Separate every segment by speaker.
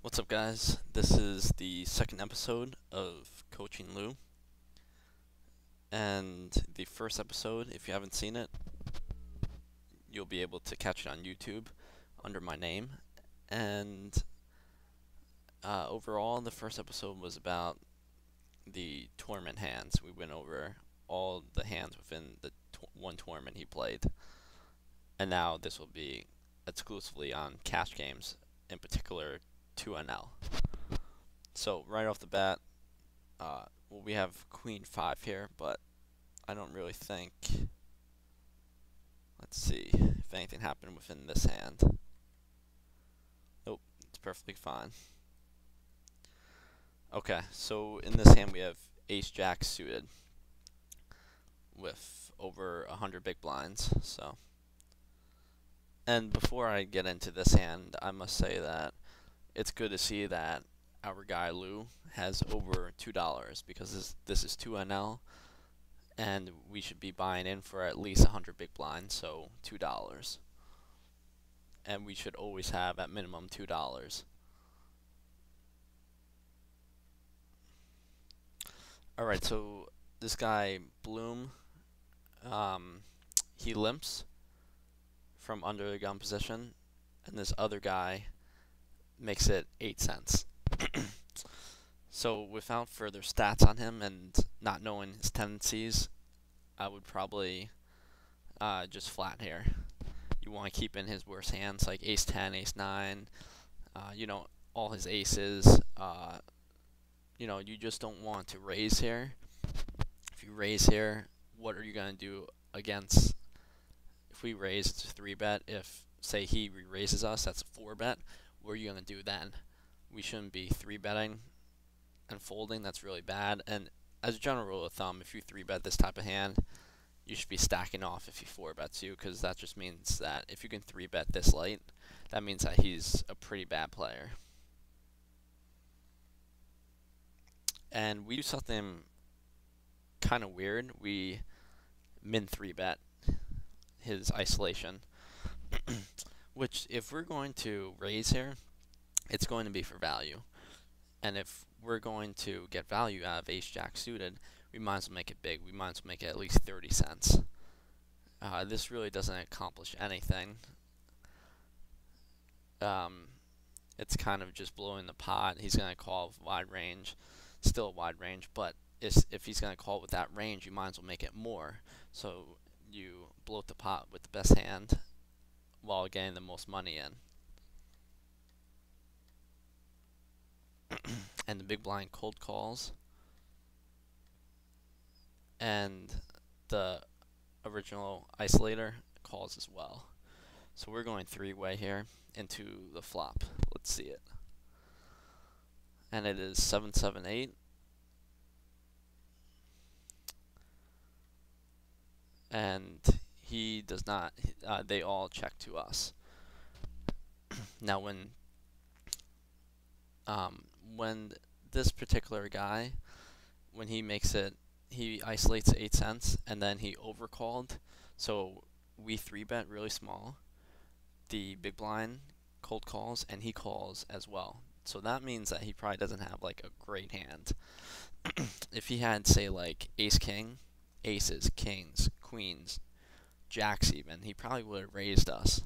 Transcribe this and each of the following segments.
Speaker 1: What's up, guys? This is the second episode of Coaching Lou, and the first episode, if you haven't seen it, you'll be able to catch it on YouTube under my name. And overall, the first episode was about the tournament hands. We went over all the hands within the one tournament he played, and now this will be exclusively on cash games, in particular 2NL. So right off the bat, well, we have Queen 5 here, but I don't really think. Let's see if anything happened within this hand. Nope, it's perfectly fine. Okay, so in this hand we have Ace Jack suited with over 100 big blinds. So, and before I get into this hand, I must say that it's good to see that our guy Lou has over $2 because this is 2NL, and we should be buying in for at least 100 big blinds, so $2. And we should always have at minimum $2. Alright, so this guy Bloom, he limps from under the gun position, and this other guy makes it 8 cents. So without further stats on him and not knowing his tendencies, I would probably just flat here. You want to keep in his worst hands like ace 10, ace 9, all his aces. You just don't want to raise here. If you raise here, what are you going to do against? If we raise, it's a 3-bet. If, say, he re-raises us, that's a 4-bet. What are you going to do then? We shouldn't be 3-betting and folding. That's really bad. And as a general rule of thumb, if you 3-bet this type of hand, you should be stacking off if he 4-bets you, because that just means that if you can 3-bet this late, that means that he's a pretty bad player. And we do something kind of weird. We min 3-bet his isolation, which if we're going to raise here, it's going to be for value. And if we're going to get value out of ace jack suited, we might as well make it big. We might as well make it at least 30 cents. This really doesn't accomplish anything. It's kind of just blowing the pot. He's going to call wide range, still a wide range, but if he's going to call with that range, you might as well make it more. So you bloat the pot with the best hand while getting the most money in. And the big blind cold calls, and the original isolator calls as well. So we're going 3-way here into the flop. Let's see it. And it is 7-7-8. And he does not, they all check to us. Now when this particular guy, when he makes it, he isolates 8 cents, and then he overcalled, so we 3-bet really small. The big blind cold calls, and he calls as well. So that means that he probably doesn't have like a great hand. If he had, say, like ace king, aces, kings, queens, jacks even, he probably would have raised us.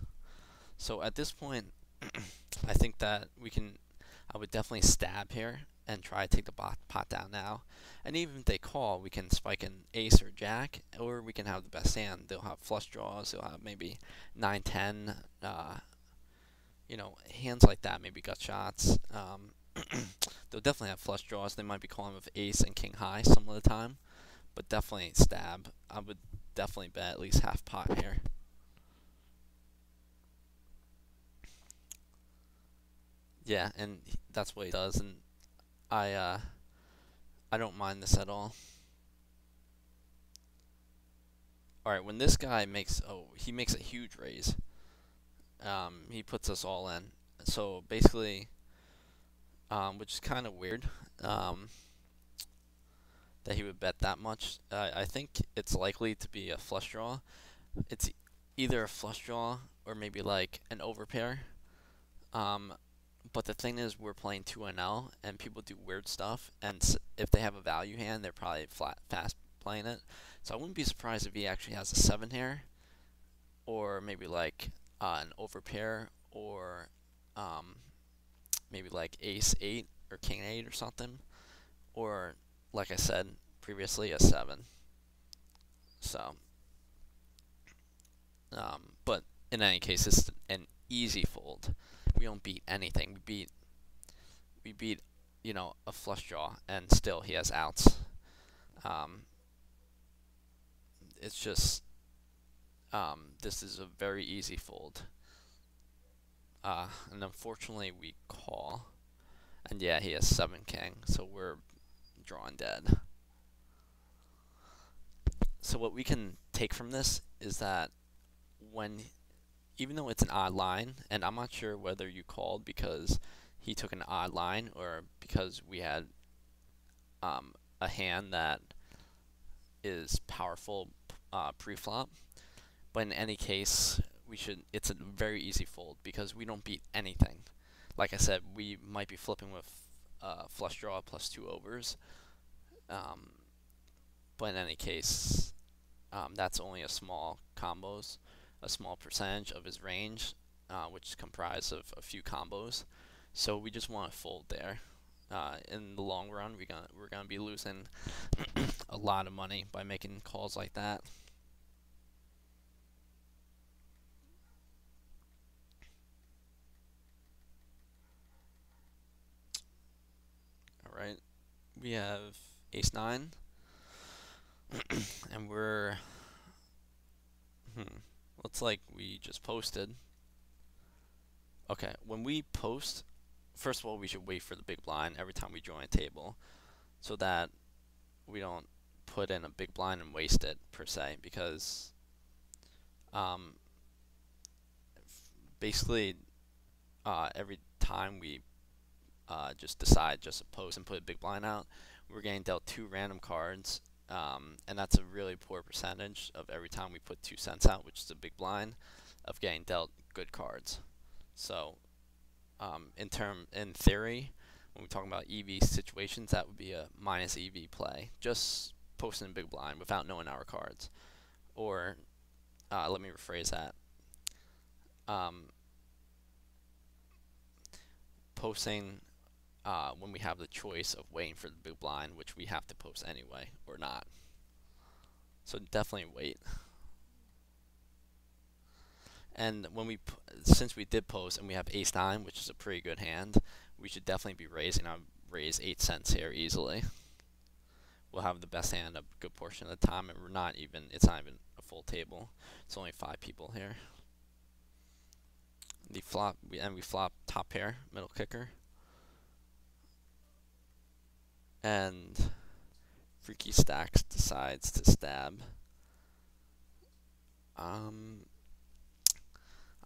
Speaker 1: So at this point, I think that I would definitely stab here and try to take the pot down now. And even if they call, we can spike an ace or jack, or we can have the best hand. They'll have flush draws, they'll have maybe 9-10, hands like that, maybe gut shots. They'll definitely have flush draws. They might be calling with ace and king high some of the time, but definitely stab. I would definitely bet at least half pot here. Yeah, and that's what he does, and I don't mind this at all. Alright, when this guy makes, he makes a huge raise. He puts us all in. So basically, which is kind of weird, that he would bet that much. I think it's likely to be a flush draw. It's either a flush draw or maybe like an overpair. But the thing is, we're playing 2NL, and people do weird stuff, and if they have a value hand, they're probably fast playing it. So I wouldn't be surprised if he actually has a 7 here, or maybe like an overpair, or um, maybe like ace 8 or king 8 or something, or like I said previously, a 7. So, but in any case, it's an easy fold. We don't beat anything. We beat a flush draw, and still he has outs. Um, it's just this is a very easy fold. And unfortunately we call, and yeah, he has 7 king, so we're drawing dead. So what we can take from this is that when, even though it's an odd line, and I'm not sure whether you called because he took an odd line or because we had a hand that is powerful pre-flop, but in any case, it's a very easy fold because we don't beat anything. Like I said, we might be flipping with flush draw plus 2 overs, but in any case, that's only a small percentage of his range, which is comprised of a few combos. So we just want to fold there. In the long run, we're gonna be losing a lot of money by making calls like that. All right, we have ace 9, and we're looks like we just posted. Okay, when we post, first of all, we should wait for the big blind every time we join a table, so that we don't put in a big blind and waste it per se, because basically every time we just decide just to post and put a big blind out, we're getting dealt 2 random cards, and that's a really poor percentage of every time we put 2 cents out, which is a big blind, of getting dealt good cards. So in theory, when we're talking about EV situations, that would be a minus EV play, just posting a big blind without knowing our cards. Or let me rephrase that. Posting when we have the choice of waiting for the big blind, which we have to post anyway, or not. So definitely wait. And since we did post and we have ace 9, which is a pretty good hand, we should definitely be raising. I'll raise 8 cents here easily. We'll have the best hand a good portion of the time, and it's not even a full table. It's only 5 people here. We flop top pair, middle kicker. And Freaky Stacks decides to stab.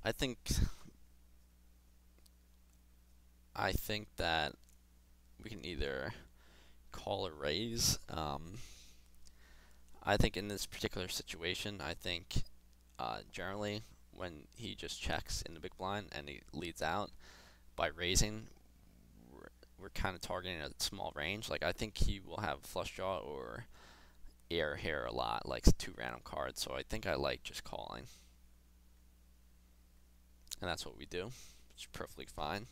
Speaker 1: I think that we can either call or raise. I think in this particular situation, I think generally when he just checks in the big blind and he leads out, by raising, we're kind of targeting a small range. Like, I think he will have flush draw or air here a lot, like 2 random cards. So I think I like just calling, and that's what we do, which is perfectly fine.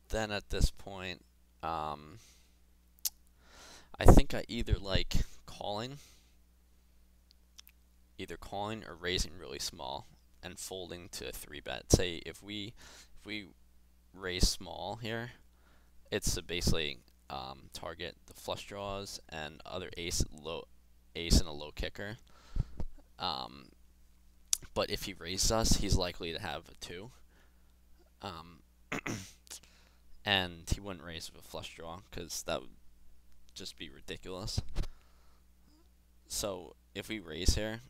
Speaker 1: Then at this point, I think I either like calling or raising really small and folding to a 3-bet. Say if we raise small here, it's to basically target the flush draws and other ace and a low kicker. But if he raises us, he's likely to have a 2. And he wouldn't raise with a flush draw because that would just be ridiculous. So if we raise here,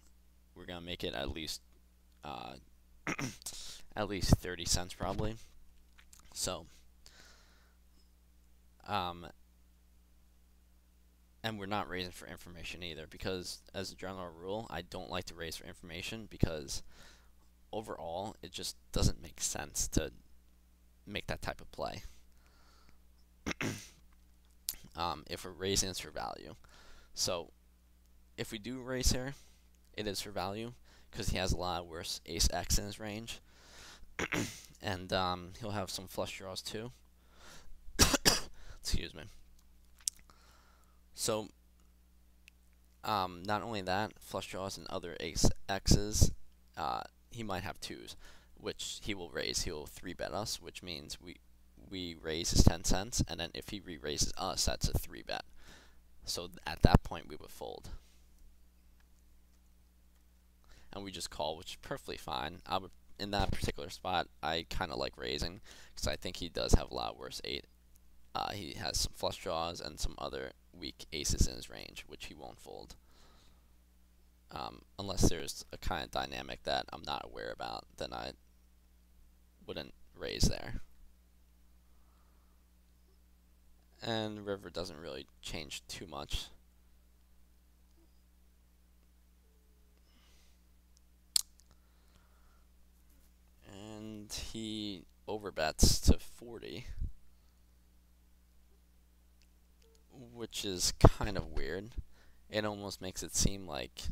Speaker 1: we're gonna make it at least at least 30 cents probably. So and we're not raising for information either, because as a general rule, I don't like to raise for information, because overall, it just doesn't make sense to make that type of play. If we're raising, it's for value. So if we do raise here, it is for value because he has a lot of worse ace X in his range. And he'll have some flush draws too. Excuse me. So not only that, flush draws and other ace X's, he might have twos, which he will raise. He will 3-bet us, which means we raise his 10 cents, and then if he re-raises us, that's a 3-bet. So at that point, we would fold. And we just call, which is perfectly fine. In that particular spot, I kind of like raising, because I think he does have a lot worse 8. He has some flush draws and some other weak aces in his range, which he won't fold. Unless there's a kind of dynamic that I'm not aware about, then I wouldn't raise there. And river doesn't really change too much. And he overbets to 40, which is kind of weird. It almost makes it seem like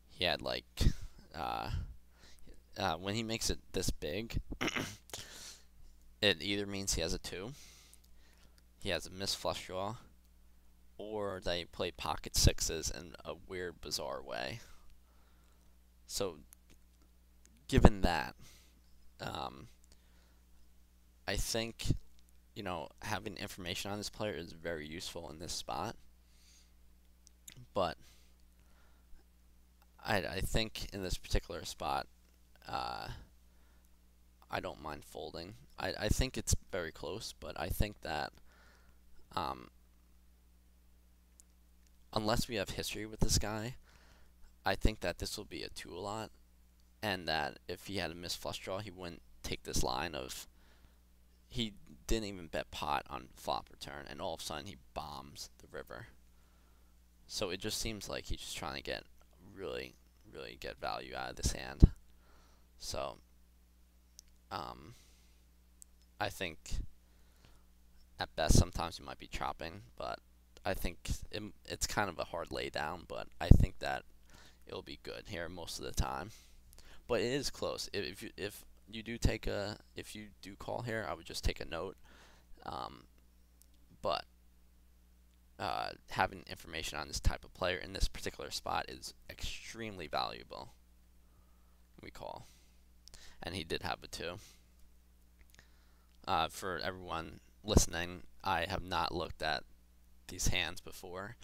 Speaker 1: he had like when he makes it this big, it either means he has a 2, he has a missed flush draw, or they play pocket sixes in a weird, bizarre way. So, given that, I think, having information on this player is very useful in this spot. But I think in this particular spot, I don't mind folding. I think it's very close, but I think that unless we have history with this guy, I think that this will be a 2-a-lot, and that if he had a missed flush draw, he wouldn't take this line of, he didn't even bet pot on flop return, and all of a sudden he bombs the river. So it just seems like he's just trying to get really get value out of this hand. So I think at best sometimes you might be chopping, but I think it's kind of a hard lay down, but I think that it'll be good here most of the time. But it is close. If you do call here, I would just take a note. But having information on this type of player in this particular spot is extremely valuable. We call, and he did have a 2. For everyone listening, I have not looked at these hands before,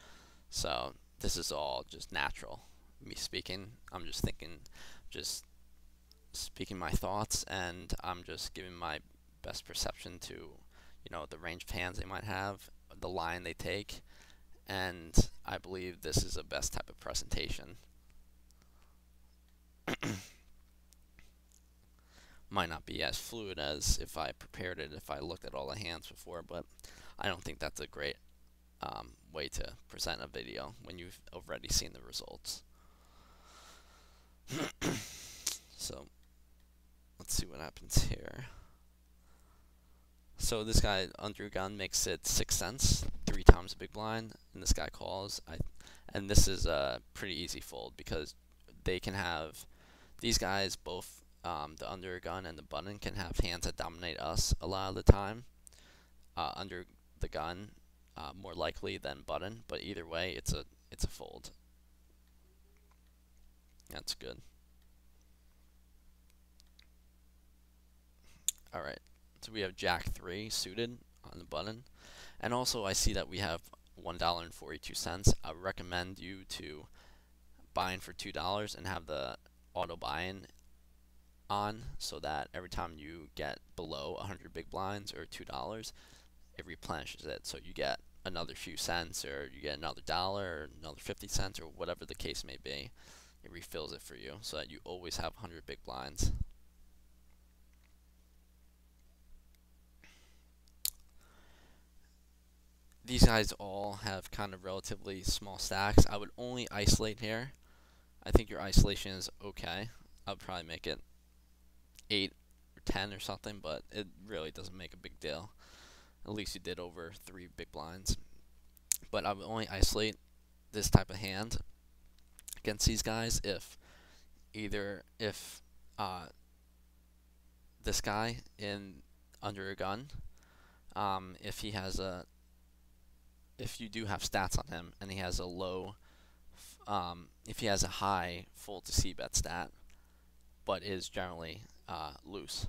Speaker 1: so this is all just natural. Me speaking, I'm just thinking, just speaking my thoughts, and I'm just giving my best perception to, the range of hands they might have, the line they take, and I believe this is the best type of presentation. Might not be as fluid as if I prepared it, if I looked at all the hands before, but I don't think that's a great way to present a video when you've already seen the results. So let's see what happens here. So this guy under gun makes it 6 cents, 3 times the big blind, and this guy calls. And this is a pretty easy fold because they can have, these guys both, the under gun and the button, can have hands that dominate us a lot of the time. Under the gun, more likely than button, but either way, it's a fold. That's good. All right. So we have Jack 3 suited on the button, and also I see that we have $1.42. I recommend you to buy in for $2 and have the auto buy-in on, so that every time you get below 100 big blinds or $2, it replenishes it. So you get another few cents, or you get another dollar, or another 50 cents, or whatever the case may be. It refills it for you, so that you always have 100 big blinds. These guys all have kind of relatively small stacks. I would only isolate here. I think your isolation is okay. I would probably make it 8 or 10 or something, but it really doesn't make a big deal. At least you did over 3 big blinds. But I would only isolate this type of hand against these guys if uh, this guy in under a gun, if he has if you do have stats on him and he has a low, if he has a high fold to c-bet stat, but is generally loose.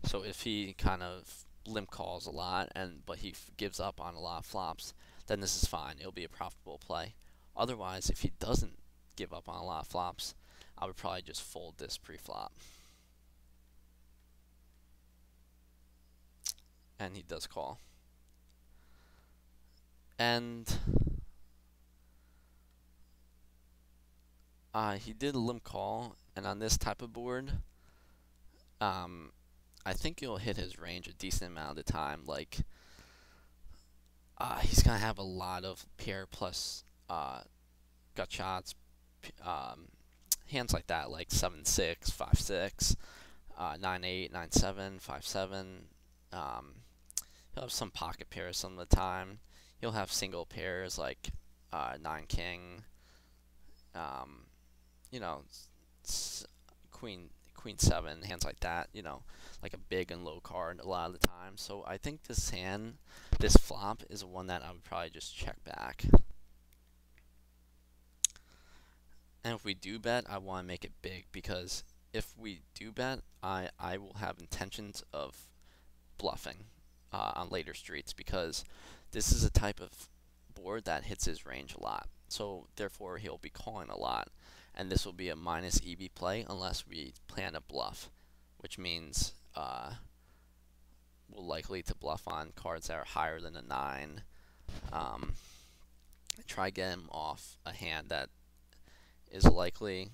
Speaker 1: So if he kind of limp calls a lot but he gives up on a lot of flops, then this is fine. It'll be a profitable play. Otherwise, if he doesn't give up on a lot of flops, I would probably just fold this pre-flop. And he does call. And he did a limp call, and on this type of board, I think you'll hit his range a decent amount of the time. Like, he's gonna have a lot of pair plus gut shots, hands like that, like 7-6, 5-6, 9-8, 9-7, 5-7. He'll have some pocket pairs some of the time. He'll have single pairs like 9-king. You know, queen 7, hands like that, you know, like a big and low card a lot of the time. So I think this hand, this flop, is one that I would probably just check back. And if we do bet, I want to make it big, because if we do bet, I will have intentions of bluffing on later streets, because this is a type of board that hits his range a lot. So therefore he'll be calling a lot, and this will be a minus EV play unless we plan a bluff, which means we're likely to bluff on cards that are higher than a 9. Try get him off a hand that is likely,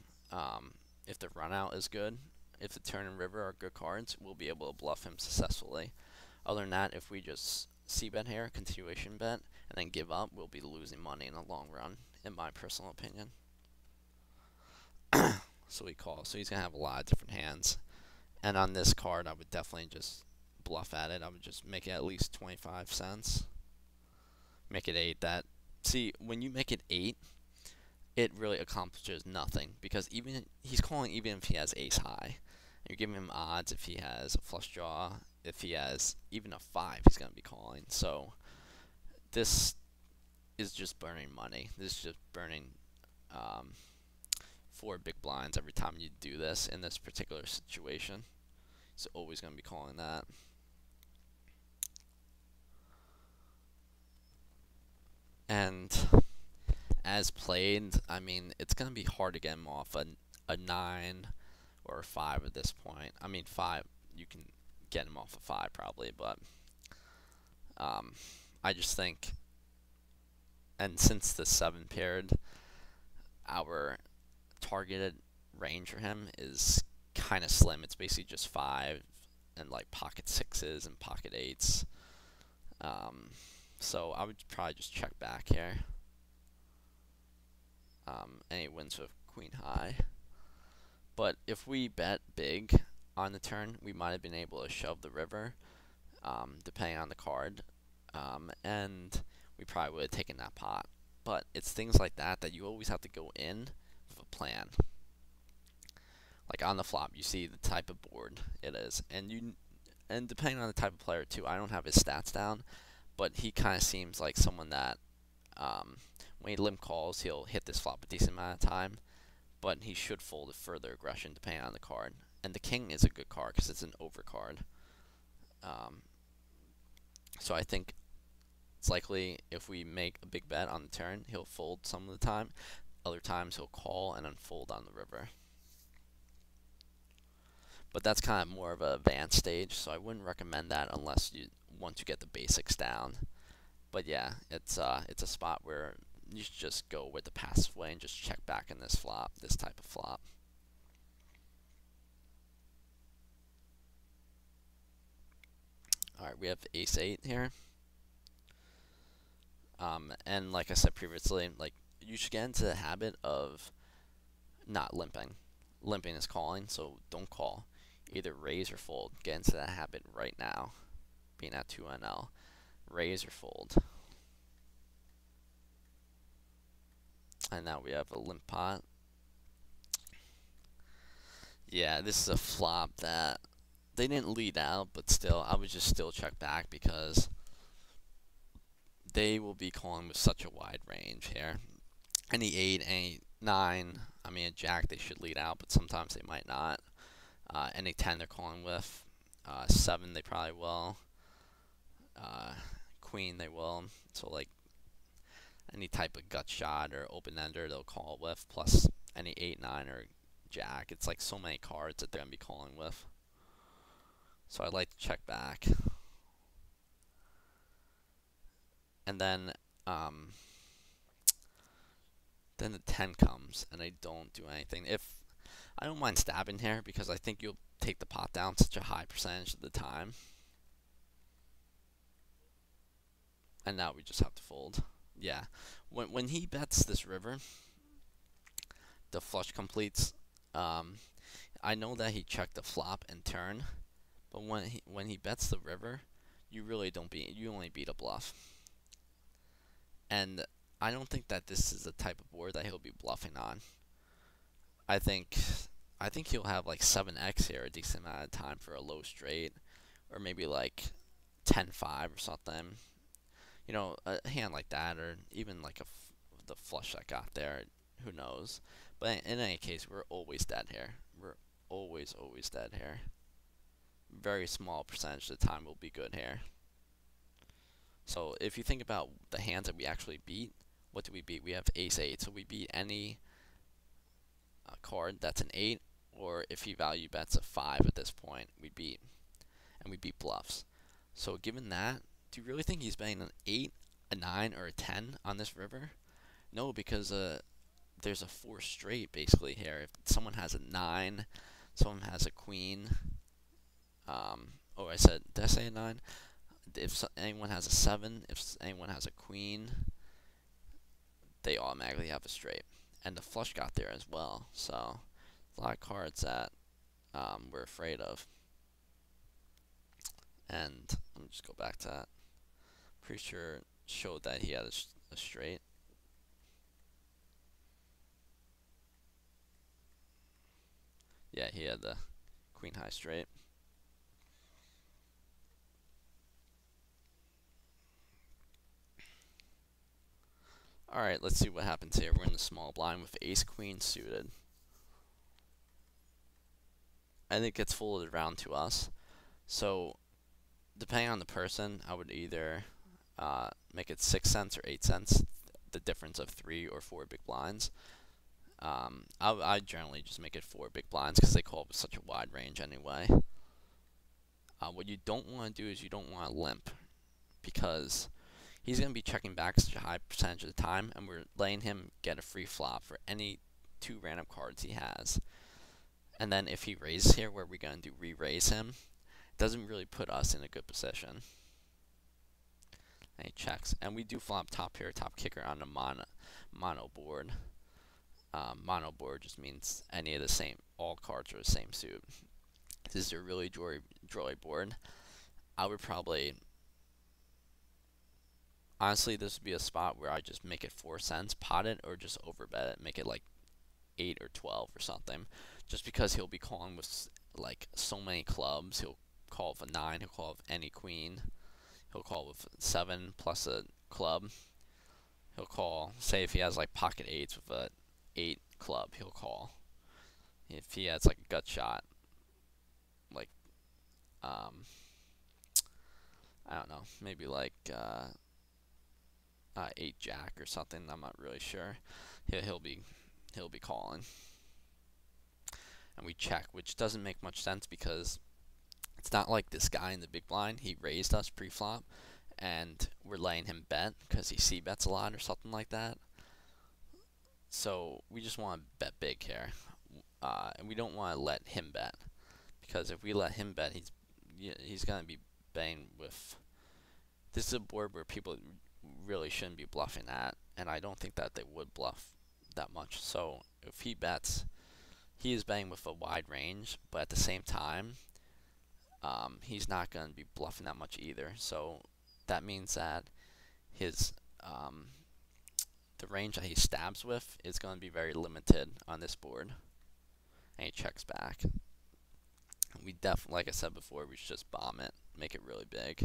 Speaker 1: if the run out is good, if the turn and river are good cards, we'll be able to bluff him successfully. Other than that, if we just c-bet here, continuation bet, and then give up, we'll be losing money in the long run, in my personal opinion. So we call. So he's going to have a lot of different hands. And on this card, I would definitely just bluff at it. I would just make it at least 25 cents. Make it 8. See, when you make it 8, it really accomplishes nothing, because even he's calling even if he has ace high. You're giving him odds if he has a flush draw. If he has even a 5, he's going to be calling. So this is just burning money. This is just burning 4 big blinds every time you do this in this particular situation. He's always going to be calling that. And as played, I mean, it's going to be hard to get him off a 9 or a 5 at this point. I mean, 5, you can get him off a 5 probably, but I just think, and since the 7 paired, our targeted range for him is kind of slim. It's basically just 5 and like pocket 6s and pocket 8s. So I would probably just check back here. And he wins with queen high. But if we bet big on the turn, we might have been able to shove the river, depending on the card, and we probably would have taken that pot. But it's things like that that you always have to go in with a plan. Like on the flop, you see the type of board it is, and depending on the type of player too. I don't have his stats down, but he kind of seems like someone that when he limp calls, he'll hit this flop a decent amount of time, but he should fold with further aggression depending on the card. And the king is a good card because it's an overcard. So I think it's likely if we make a big bet on the turn, he'll fold some of the time. Other times he'll call and unfold on the river. But that's kind of more of an advanced stage, so I wouldn't recommend that unless you want to get the basics down. But yeah, it's a spot where you should just go with the passive way and just check back in this flop, this type of flop. Alright, we have ace 8 here. And like I said previously, like you should get into the habit of not limping. limping is calling, so don't call. Either raise or fold. Get into that habit right now, being at 2NL. Raise or fold. And now we have a limp pot. Yeah, this is a flop that they didn't lead out, but still, I would just still check back because they will be calling with such a wide range here. Any 8, any 9, I mean a jack they should lead out, but sometimes they might not. Any 10 they're calling with. 7 they probably will. Queen they will. So like any type of gut shot or open ender they'll call with, plus any 8, 9 or jack. It's like so many cards that they're gonna be calling with. So I like to check back. And then the 10 comes and I don't do anything. If I don't mind stabbing here because I think you'll take the pot down such a high percentage of the time. And now we just have to fold. Yeah. When he bets this river, the flush completes. I know that he checked the flop and turn, but when he bets the river, you really don't beat. You only beat a bluff. And I don't think that this is the type of board that he'll be bluffing on. I think he'll have like 7x here a decent amount of time for a low straight, or maybe like 10-5 or something. You know, a hand like that, or even like the flush that got there. Who knows? But in any case, we're always dead here. We're always dead here. Very small percentage of the time we'll be good here. So if you think about the hands that we actually beat, what do we beat? We have ace-8, so we beat any card that's an 8, or if he value bets a 5 at this point, we beat. And we beat bluffs. So given that, do you really think he's betting an 8, a 9, or a 10 on this river? No, because there's a 4 straight basically here. If someone has a 9, someone has a queen. Did I say a 9? If anyone has a 7, if anyone has a queen, they automatically have a straight. And the flush got there as well. So, a lot of cards that we're afraid of. And let me just go back to that. Pretty sure it showed that he had a straight. Yeah, he had the queen high straight. Alright, let's see what happens here. We're in the small blind with ace queen suited. And it gets folded around to us. So, depending on the person, I would either make it 6 cents or 8 cents, the difference of 3 or 4 big blinds. I generally just make it 4 big blinds because they call with such a wide range anyway. What you don't want to do is you don't want to limp, because he's going to be checking back such a high percentage of the time, and we're letting him get a free flop for any 2 random cards he has. And then if he raises here, what we're going to do, re-raise him, it doesn't really put us in a good position. And he checks. And we do flop top pair, top kicker on a mono board. Mono board just means any of the same, all cards are the same suit. This is a really drawy board. I would probably, honestly, this would be a spot where I just make it 4 cents, pot it, or just overbet it, make it like 8 or 12 or something. Just because he'll be calling with like so many clubs. He'll call with a 9, he'll call with any queen, he'll call with 7 plus a club. He'll call, say if he has like pocket 8s with a 8 club, he'll call. If he has like a gut shot, like I don't know, maybe like 8 jack or something, I'm not really sure. He'll be calling. And we check, which doesn't make much sense because it's not like this guy in the big blind, he raised us pre-flop and we're letting him bet because he c-bets a lot or something like that. So we just want to bet big here, and we don't want to let him bet, because if we let him bet, he's going to be betting with. This is a board where people really shouldn't be bluffing at, and I don't think that they would bluff that much. So if he bets, he is betting with a wide range, but at the same time, he's not going to be bluffing that much either. So that means that his the range that he stabs with is going to be very limited on this board. And he checks back. We definitely, like I said before, we should just bomb it, make it really big.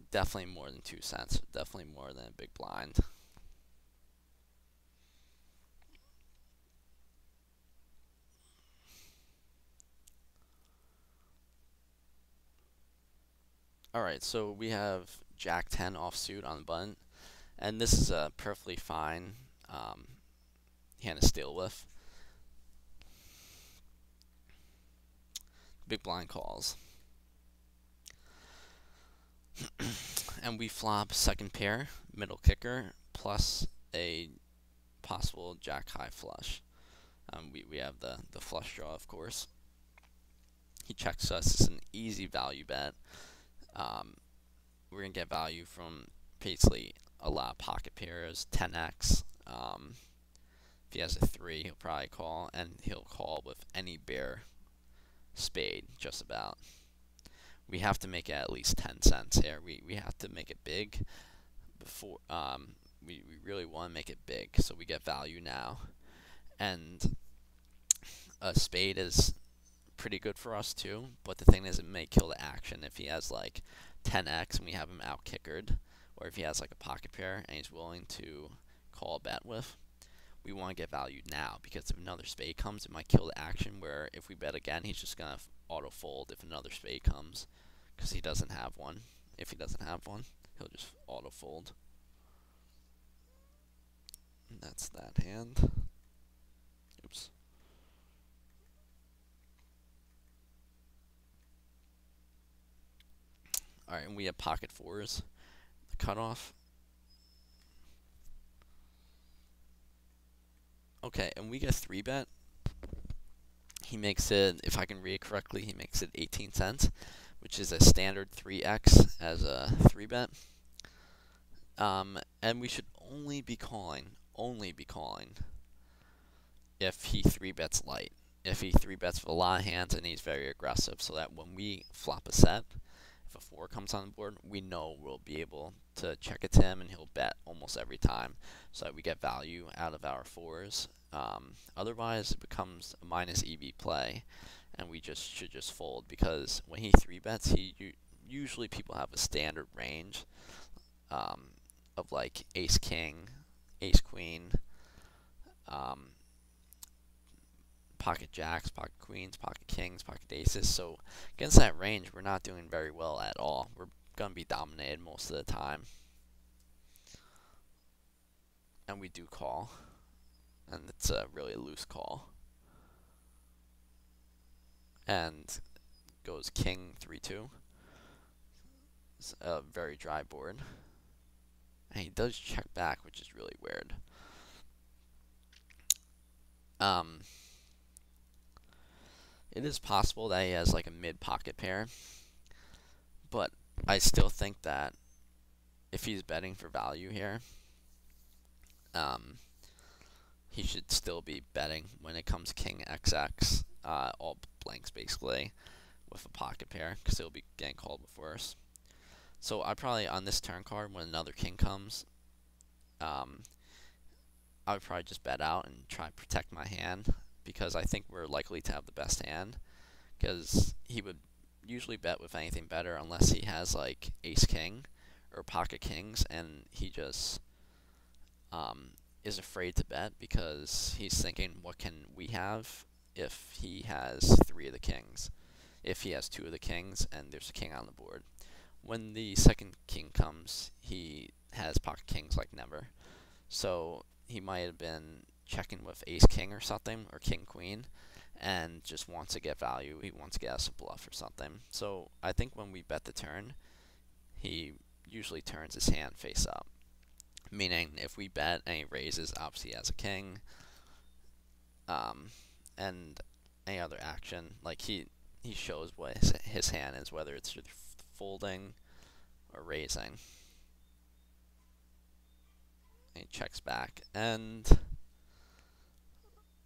Speaker 1: Definitely more than 2 cents. Definitely more than a big blind. Alright, so we have Jack 10 offsuit on the button. And this is a perfectly fine hand to steal with. Big blind calls. And we flop second pair, middle kicker, plus a possible jack high flush. We have the flush draw, of course. He checks us. It's an easy value bet. We're going to get value from basically a lot of pocket pairs, 10x. If he has a 3, he'll probably call, and he'll call with any bear spade, just about. We have to make it at least 10 cents here. We have to make it big before, we really want to make it big, so we get value now. And a spade is pretty good for us too, but the thing is it may kill the action if he has like 10x and we have him out kickered, or if he has like a pocket pair and he's willing to call a bet with. We want to get value now, because if another spade comes, it might kill the action, where if we bet again, he's just going to auto fold if another spade comes, because he doesn't have one. If he doesn't have one, he'll just auto fold. And that's that hand. Oops. Alright, and we have pocket 4s. The cutoff. Okay, and we get 3-bet. He makes it, if I can read it correctly, he makes it 18 cents, which is a standard 3x as a 3-bet. And we should only be calling if he 3-bets light. If he 3-bets with a lot of hands and he's very aggressive, so that when we flop a set, if a 4 comes on the board, we know we'll be able to check it to him and he'll bet almost every time, so that we get value out of our 4s. Otherwise, it becomes a minus EV play, and we should just fold, because when he 3-bets, usually people have a standard range of like ace king, ace queen, pocket jacks, pocket queens, pocket kings, pocket aces. So against that range, we're not doing very well at all. We're going to be dominated most of the time. And we do call. And it's a really loose call. And goes king 3-2. It's a very dry board. And he does check back, which is really weird. It is possible that he has like a mid-pocket pair, but I still think that if he's betting for value here, he should still be betting when it comes king XX, all blanks basically, with a pocket pair, because he'll be getting called with worse. So I probably, on this turn card, when another king comes, I would probably just bet out and try to protect my hand, because I think we're likely to have the best hand, because he would usually bet with anything better unless he has like ace king or pocket kings, and he just is afraid to bet because he's thinking, what can we have if he has 3 of the kings, if he has 2 of the kings and there's a king on the board. When the second king comes, he has pocket kings like never, so he might have been checking with ace king or something, or king queen, and just wants to get value. He wants to get us a bluff or something. So I think when we bet the turn, he usually turns his hand face up, meaning if we bet and he raises, obviously he has a king, and any other action, like he shows what his hand is, whether it's folding or raising. And he checks back, and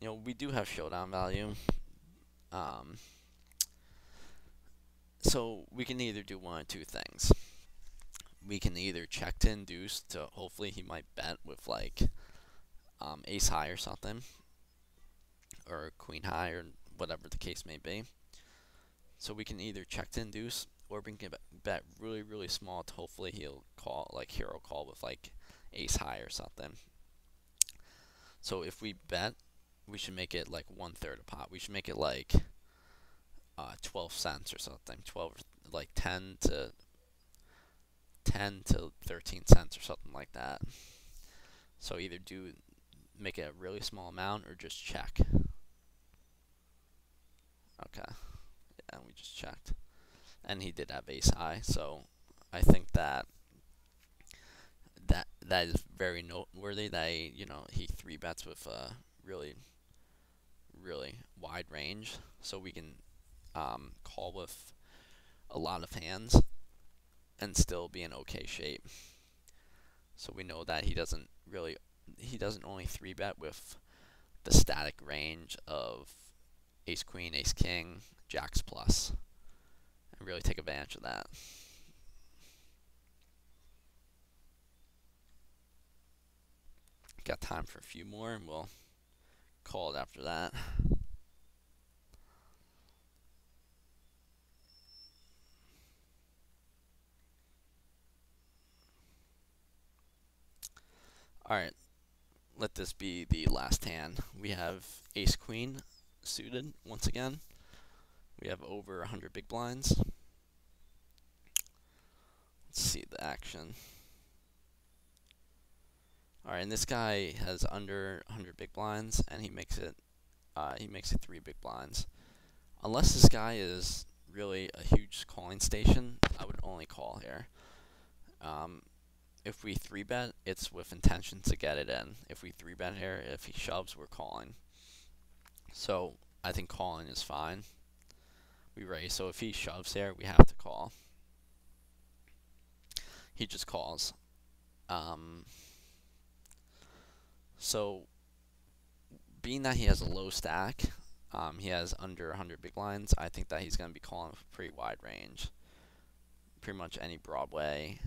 Speaker 1: we do have showdown value. Um, so we can either do one or two things. We can either check to induce to hopefully he might bet with like ace high or something, or queen high, or whatever the case may be. So we can either check to induce, or we can bet really, really small to hopefully he'll call, like hero call with like ace high or something. So if we bet, we should make it like 1/3 a pot. We should make it like 12 cents or something. 12, like 10 to 13 cents or something like that. So either make it a really small amount or just check. Okay. Yeah, we just checked. And he did have ace high, so I think that is very noteworthy that he 3-bets with a really, really wide range, so we can call with a lot of hands and still be in okay shape. So we know that he doesn't only 3-bet with the static range of ace queen, ace king, jacks plus, and really take advantage of that. Got time for a few more, and we'll call it after that. Alright, let this be the last hand. We have ace queen suited once again. We have over 100 big blinds. Let's see the action. Alright, and this guy has under 100 big blinds, and he makes it 3 big blinds. Unless this guy is really a huge calling station, I would only call here. If we 3-bet, it's with intention to get it in. If we 3-bet here, if he shoves, we're calling. So I think calling is fine. We raise, so if he shoves here, we have to call. He just calls. So being that he has a low stack, he has under 100 big blinds, I think that he's going to be calling with a pretty wide range. Pretty much any Broadway.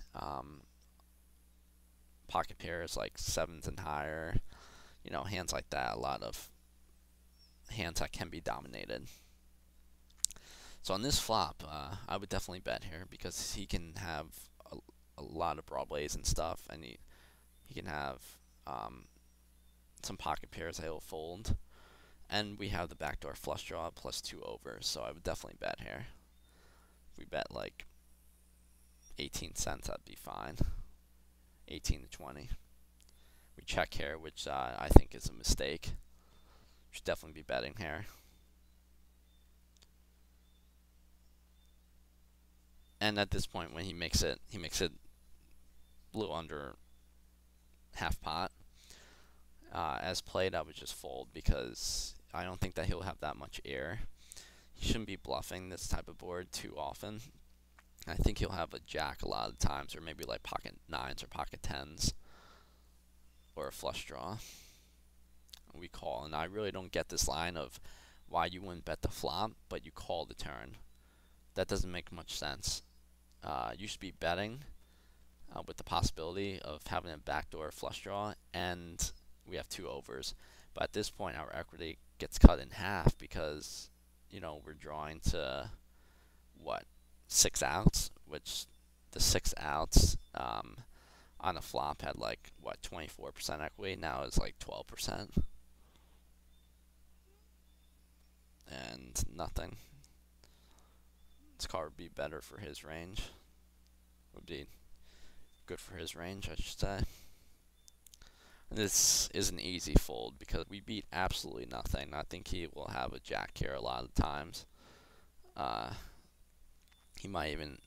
Speaker 1: Pocket pairs like 7s and higher, hands like that, a lot of hands that can be dominated. So on this flop, I would definitely bet here because he can have a lot of Broadways and stuff, and he can have some pocket pairs that he'll fold, and we have the backdoor flush draw plus 2 overs, so I would definitely bet here. If we bet like 18 cents, that'd be fine. 18 to 20. We check here, which I think is a mistake. Should definitely be betting here. And at this point, when he makes it a little under half pot. As played, I would just fold because I don't think that he'll have that much air. He shouldn't be bluffing this type of board too often. I think he'll have a jack a lot of times, or maybe like pocket 9s or pocket 10s, or a flush draw. We call, and I really don't get this line of why you wouldn't bet the flop, but you call the turn. That doesn't make much sense. You should be betting with the possibility of having a backdoor flush draw, and we have 2 overs. But at this point, our equity gets cut in half because, we're drawing to, 6 outs, which the 6 outs on a flop had 24% equity. Now it's like 12%. And nothing. This card would be better for his range. Would be good for his range, I should say. This is an easy fold because we beat absolutely nothing. I think he will have a jack here a lot of times. He might even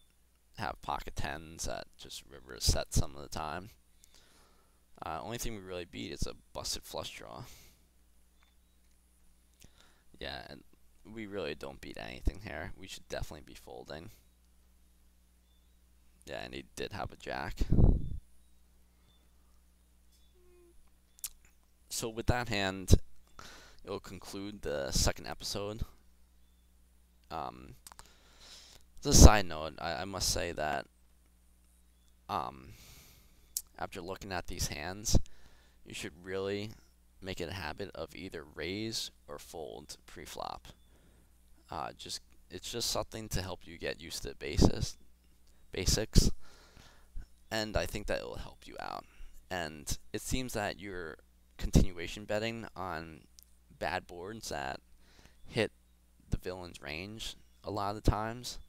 Speaker 1: have pocket 10s that just river set some of the time. Only thing we really beat is a busted flush draw. Yeah, and we really don't beat anything here. We should definitely be folding. Yeah, and he did have a jack. So with that hand, it'll conclude the second episode. Um, as a side note, I must say that um, after looking at these hands, you should really make it a habit of either raise or fold pre-flop. Just it's just something to help you get used to the basics, and I think that it will help you out. And it seems that you're continuation betting on bad boards that hit the villain's range a lot of the times,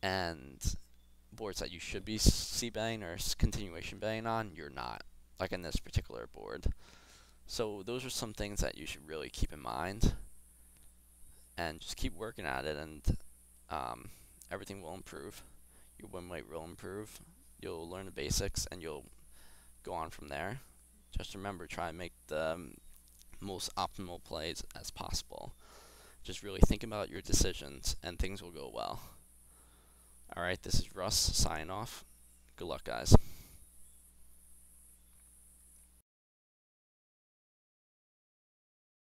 Speaker 1: and boards that you should be c-betting or continuation betting on, you're not, like in this particular board. So those are some things that you should really keep in mind, and just keep working at it, and everything will improve. Your win rate will improve. You'll learn the basics, and you'll go on from there. Just remember, try and make the most optimal plays as possible. Just really think about your decisions, and things will go well. Alright, this is Russ, signing off. Good luck, guys.